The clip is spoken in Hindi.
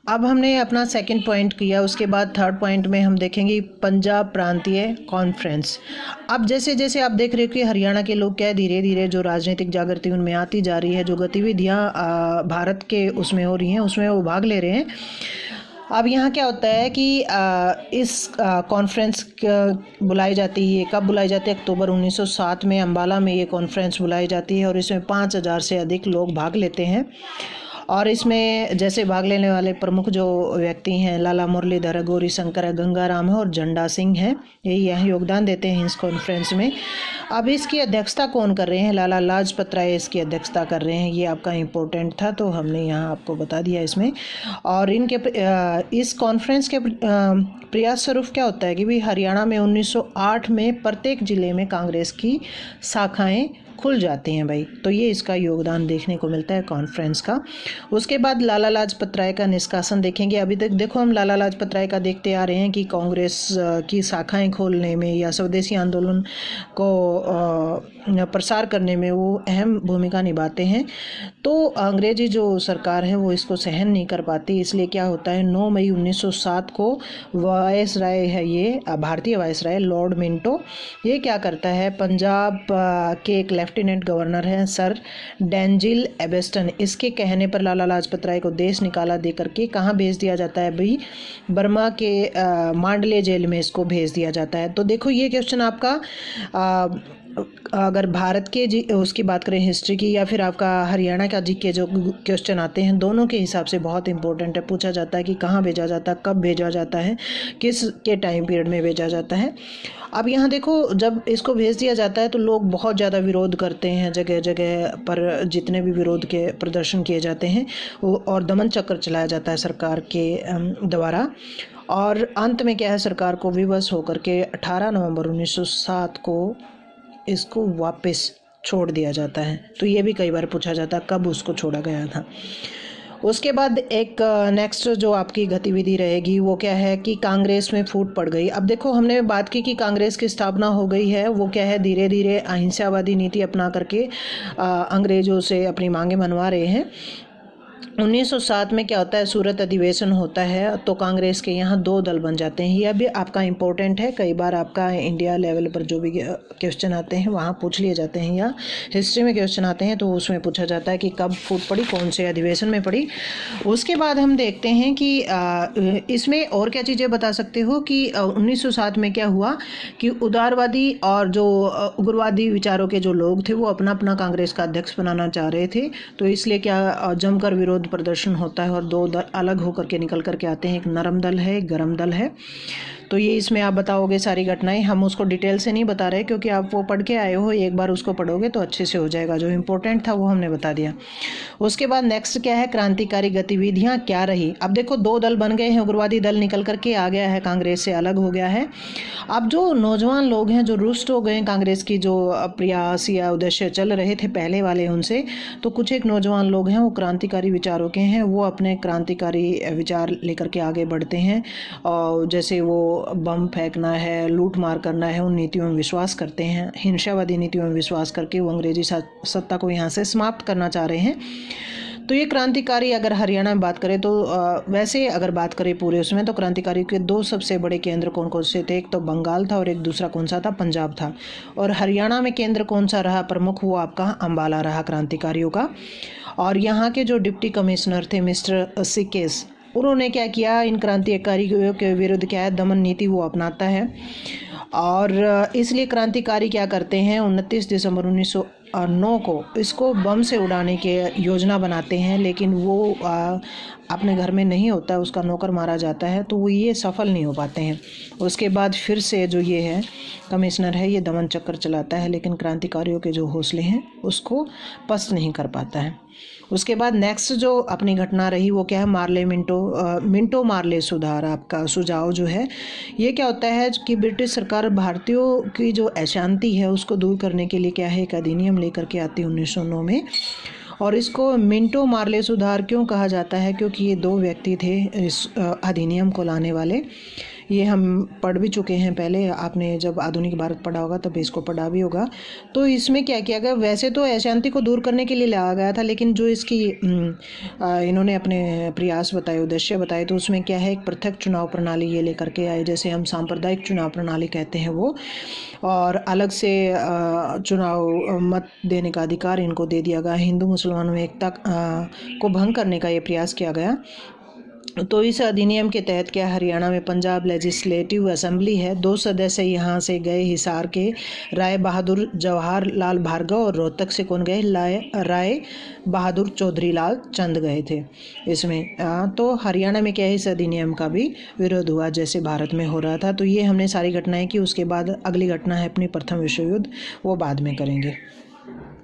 अब हमने अपना सेकंड पॉइंट किया, उसके बाद थर्ड पॉइंट में हम देखेंगे पंजाब प्रांतीय कॉन्फ्रेंस। अब जैसे जैसे आप देख रहे हो कि हरियाणा के लोग क्या धीरे धीरे जो राजनीतिक जागृति उनमें आती जा रही है, जो गतिविधियाँ भारत के उसमें हो रही हैं उसमें वो भाग ले रहे हैं। अब यहाँ क्या होता है कि इस कॉन्फ्रेंस बुलाई जाती है, कब बुलाई जाती है? अक्टूबर 1907 में अम्बाला में ये कॉन्फ्रेंस बुलाई जाती है और इसमें 5000 से अधिक लोग भाग लेते हैं। और इसमें जैसे भाग लेने वाले प्रमुख जो व्यक्ति हैं, लाला मुरलीधर, गौरी शंकर है, गंगाराम है और झंडा सिंह है, यही यहाँ योगदान देते हैं इस कॉन्फ्रेंस में। अब इसकी अध्यक्षता कौन कर रहे हैं? लाला लाजपत राय इसकी अध्यक्षता कर रहे हैं। ये आपका इम्पोर्टेंट था तो हमने यहाँ आपको बता दिया इसमें। और इनके इस कॉन्फ्रेंस के प्रयास स्वरूप क्या होता है कि भाई हरियाणा में 1908 में प्रत्येक ज़िले में कांग्रेस की शाखाएं खुल जाती हैं भाई। तो ये इसका योगदान देखने को मिलता है कॉन्फ्रेंस का। उसके बाद लाला लाजपत राय का निष्कासन देखेंगे। अभी तक देखो हम लाला लाजपत राय का देखते आ रहे हैं कि कांग्रेस की शाखाएं खोलने में या स्वदेशी आंदोलन को प्रसार करने में वो अहम भूमिका निभाते हैं। तो अंग्रेजी जो सरकार है वो इसको सहन नहीं कर पाती, इसलिए क्या होता है 9 मई 1907 को वायसराय है, ये भारतीय वायसराय लॉर्ड मिंटो, ये क्या करता है, पंजाब के एक लेफ्टिनेंट गवर्नर हैं सर डेंजिल एबेस्टन, इसके कहने पर लाला लाजपत राय को देश निकाला दे करके कहाँ भेज दिया जाता है भाई? बर्मा के मांडले जेल में इसको भेज दिया जाता है। तो देखो ये क्वेश्चन आपका अगर भारत के उसकी बात करें हिस्ट्री की या फिर आपका हरियाणा का जी के जो क्वेश्चन आते हैं दोनों के हिसाब से बहुत इंपॉर्टेंट है। पूछा जाता है कि कहाँ भेजा जाता है, कब भेजा जाता है, किस के टाइम पीरियड में भेजा जाता है। अब यहाँ देखो जब इसको भेज दिया जाता है तो लोग बहुत ज़्यादा विरोध करते हैं, जगह जगह पर जितने भी विरोध के प्रदर्शन किए जाते हैं वो और दमन चक्र चलाया जाता है सरकार के द्वारा। और अंत में क्या है, सरकार को विवश होकर के 18 नवंबर 1907 को इसको वापस छोड़ दिया जाता है। तो ये भी कई बार पूछा जाता है कब उसको छोड़ा गया था। उसके बाद एक नेक्स्ट जो आपकी गतिविधि रहेगी वो क्या है कि कांग्रेस में फूट पड़ गई। अब देखो हमने बात की कि कांग्रेस की स्थापना हो गई है, वो क्या है धीरे धीरे अहिंसावादी नीति अपना करके अंग्रेजों से अपनी मांगें मनवा रहे हैं। 1907 में क्या होता है, सूरत अधिवेशन होता है तो कांग्रेस के यहाँ 2 दल बन जाते हैं। यह भी आपका इम्पोर्टेंट है, कई बार आपका इंडिया लेवल पर जो भी क्वेश्चन आते हैं वहाँ पूछ लिए जाते हैं या हिस्ट्री में क्वेश्चन आते हैं तो उसमें पूछा जाता है कि कब फूट पड़ी, कौन से अधिवेशन में पड़ी। उसके बाद हम देखते हैं कि इसमें और क्या चीज़ें बता सकते हो कि 1907 में क्या हुआ कि उदारवादी और जो उग्रवादी विचारों के जो लोग थे वो अपना अपना कांग्रेस का अध्यक्ष बनाना चाह रहे थे। तो इसलिए क्या जमकर विरोध प्रदर्शन होता है और 2 दल अलग होकर के निकल करके आते हैं, एक नरम दल है, एक गरम दल है। तो ये इसमें आप बताओगे सारी घटनाएं, हम उसको डिटेल से नहीं बता रहे क्योंकि आप वो पढ़ के आए हो, एक बार उसको पढ़ोगे तो अच्छे से हो जाएगा। जो इम्पोर्टेंट था वो हमने बता दिया। उसके बाद नेक्स्ट क्या है, क्रांतिकारी गतिविधियां क्या रही। अब देखो 2 दल बन गए हैं, उग्रवादी दल निकल करके आ गया है, कांग्रेस से अलग हो गया है। अब जो नौजवान लोग हैं जो रुष्ट हो गए कांग्रेस की जो प्रयास या उद्देश्य चल रहे थे पहले वाले उनसे, तो कुछ एक नौजवान लोग हैं वो क्रांतिकारी विचारों के हैं, वो अपने क्रांतिकारी विचार लेकर के आगे बढ़ते हैं। और जैसे वो बम फेंकना है, लूट मार करना है, उन नीतियों में विश्वास करते हैं। हिंसावादी नीतियों में विश्वास करके वो अंग्रेजी सत्ता को यहाँ से समाप्त करना चाह रहे हैं। तो ये क्रांतिकारी अगर हरियाणा में बात करें तो वैसे अगर बात करें पूरे उसमें तो क्रांतिकारी के 2 सबसे बड़े केंद्र कौन कौन से थे, एक तो बंगाल था और एक दूसरा कौन सा था, पंजाब था। और हरियाणा में केंद्र कौन सा रहा प्रमुख, वो आपका अम्बाला रहा क्रांतिकारियों का। और यहाँ के जो डिप्टी कमिश्नर थे मिस्टर सिकेस, उन्होंने क्या किया, इन क्रांतिकारियों के विरुद्ध क्या है दमन नीति वो अपनाता है। और इसलिए क्रांतिकारी क्या करते हैं 29 दिसंबर 1909 को इसको बम से उड़ाने के योजना बनाते हैं, लेकिन वो अपने घर में नहीं होता, उसका नौकर मारा जाता है, तो वो ये सफल नहीं हो पाते हैं। उसके बाद फिर से जो ये है कमिश्नर है ये दमन चक्कर चलाता है, लेकिन क्रांतिकारियों के जो हौसले हैं उसको पस्त नहीं कर पाता है। उसके बाद नेक्स्ट जो अपनी घटना रही वो क्या है, मार्ले मिंटो मार्ले सुधार आपका सुझाव जो है, ये क्या होता है कि ब्रिटिश सरकार भारतीयों की जो अशांति है उसको दूर करने के लिए क्या है एक अधिनियम लेकर के आती है 1909 में। और इसको मिंटो मार्ले सुधार क्यों कहा जाता है, क्योंकि ये 2 व्यक्ति थे इस अधिनियम को लाने वाले। ये हम पढ़ भी चुके हैं पहले, आपने जब आधुनिक भारत पढ़ा होगा तब इसको पढ़ा भी होगा। तो इसमें क्या किया गया, वैसे तो अशांति को दूर करने के लिए लाया गया था, लेकिन जो इसकी इन्होंने अपने प्रयास बताए, उद्देश्य बताए, तो उसमें क्या है, एक पृथक चुनाव प्रणाली ये लेकर के आए, जैसे हम सांप्रदायिक चुनाव प्रणाली कहते हैं वो, और अलग से चुनाव मत देने का अधिकार इनको दे दिया गया। हिंदू मुसलमानों में एकता को भंग करने का ये प्रयास किया गया। तो इस अधिनियम के तहत क्या, हरियाणा में पंजाब लेजिस्लेटिव असेंबली है, 2 सदस्य यहाँ से गए हिसार के, राय बहादुर जवाहर लाल भार्गव, और रोहतक से कौन गए, राय बहादुर चौधरी लाल चंद गए थे इसमें। तो हरियाणा में क्या है, इस अधिनियम का भी विरोध हुआ जैसे भारत में हो रहा था। तो ये हमने सारी घटनाएं की। उसके बाद अगली घटना है अपनी प्रथम विश्व युद्ध, वो बाद में करेंगे।